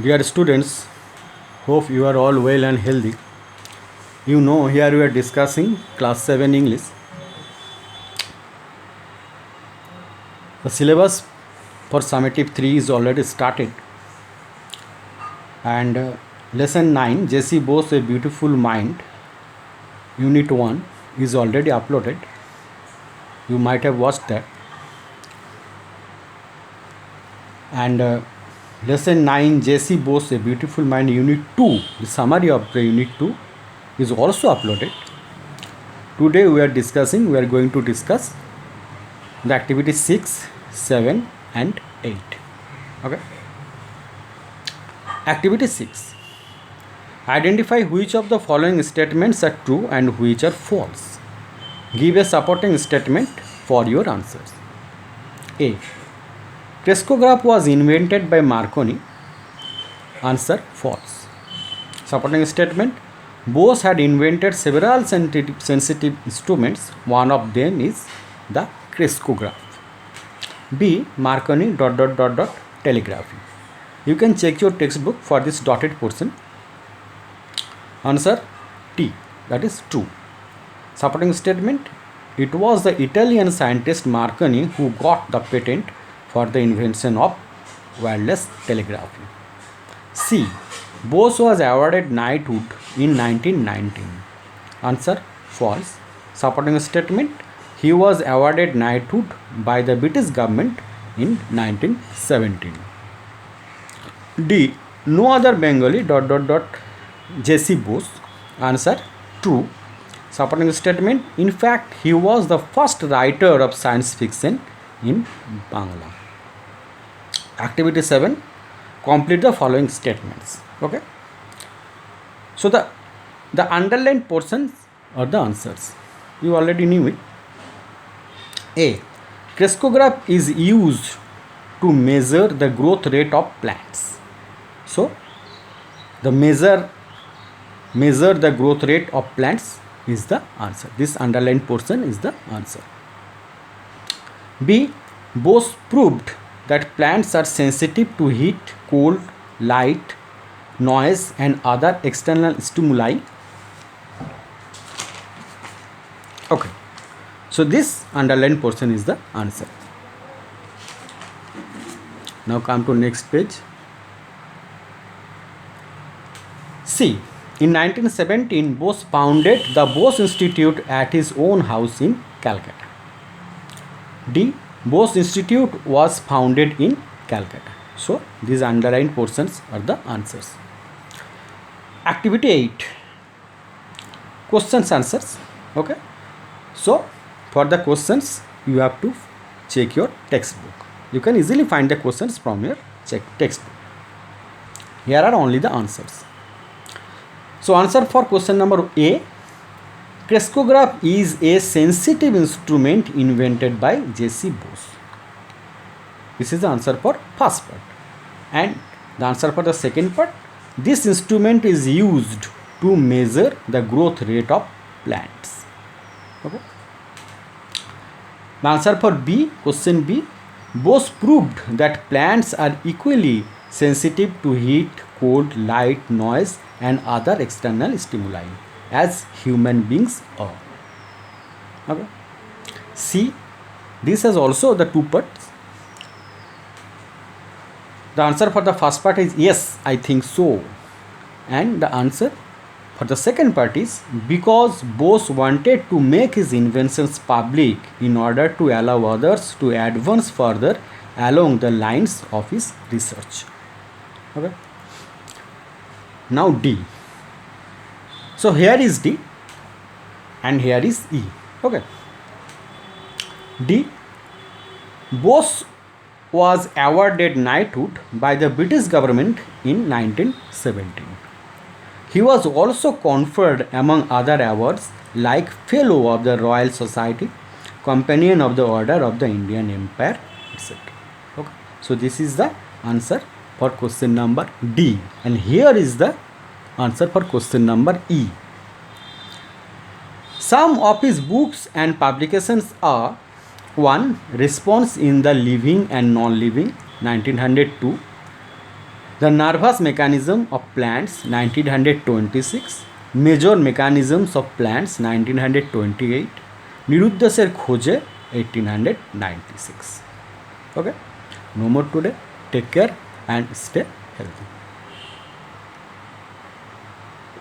Dear students, hope you are all well and healthy. You know, here we are discussing class 7 English. The syllabus for summative 3 is already started, and lesson 9, J.C. Bose, A Beautiful Mind, unit 1 is already uploaded. You might have watched that. And lesson 9, J.C. Bose, A Beautiful Mind, unit 2, the summary of the unit 2 is also uploaded. Today we are going to discuss the activity 6, 7 and 8. Okay. Activity 6. Identify which of the following statements are true and which are false. Give a supporting statement for your answers. A. Crescograph was invented by Marconi. Answer false. Supporting statement. Bose had invented several sensitive instruments. One of them is the crescograph. B. Marconi ... telegraphy. You can check your textbook for this dotted portion. Answer T, that is true. Supporting statement. It was the Italian scientist Marconi who got the patent for the invention of wireless telegraphy. C. Bose was awarded knighthood in 1919. Answer false. Supporting statement. He was awarded knighthood by the British government in 1917. D. No other Bengali ... J.C. Bose. Answer true. Supporting statement. In fact, he was the first writer of science fiction in Bangla. Activity 7. Complete the following statements. Okay. So the underlined portions are the answers. You already knew it. A. Crescograph is used to measure the growth rate of plants. So the measure the growth rate of plants is the answer. This underlined portion is the answer. B. Bose proved that plants are sensitive to heat, cold, light, noise and other external stimuli. Okay. So this underlined portion is the answer. Now come to next page. C. In 1917, Bose founded the Bose Institute at his own house in Calcutta. D. Bose Institute was founded in Calcutta. So these underlined portions are the answers. Activity 8. Questions answers. Okay. So for the questions you have to check your textbook. You can easily find the questions from your textbook. Here are only the answers. So answer for question number A. Crescograph is a sensitive instrument invented by J.C. Bose. This is the answer for first part. And the answer for the second part. This instrument is used to measure the growth rate of plants. Okay. The answer for B, question B. Bose proved that plants are equally sensitive to heat, cold, light, noise and other external stimuli as human beings are. Okay. C. This has also the two parts. The answer for the first part is yes, I think so. And the answer for the second part is because Bose wanted to make his inventions public in order to allow others to advance further along the lines of his research. Okay. Now D. So here is D and here is E. Okay. D. Bose was awarded knighthood by the British government in 1917. He was also conferred among other awards like Fellow of the Royal Society, Companion of the Order of the Indian Empire, etc. Okay. So this is the answer for question number D. And here is the answer for question number E. Some of his books and publications are 1. Response in the Living and Non-Living, 1902. The nervous mechanism of plants 1926, major mechanisms of plants 1928, নিরুদ্দেশের খোঁজে 1896. Okay, no more today. Take care and stay healthy.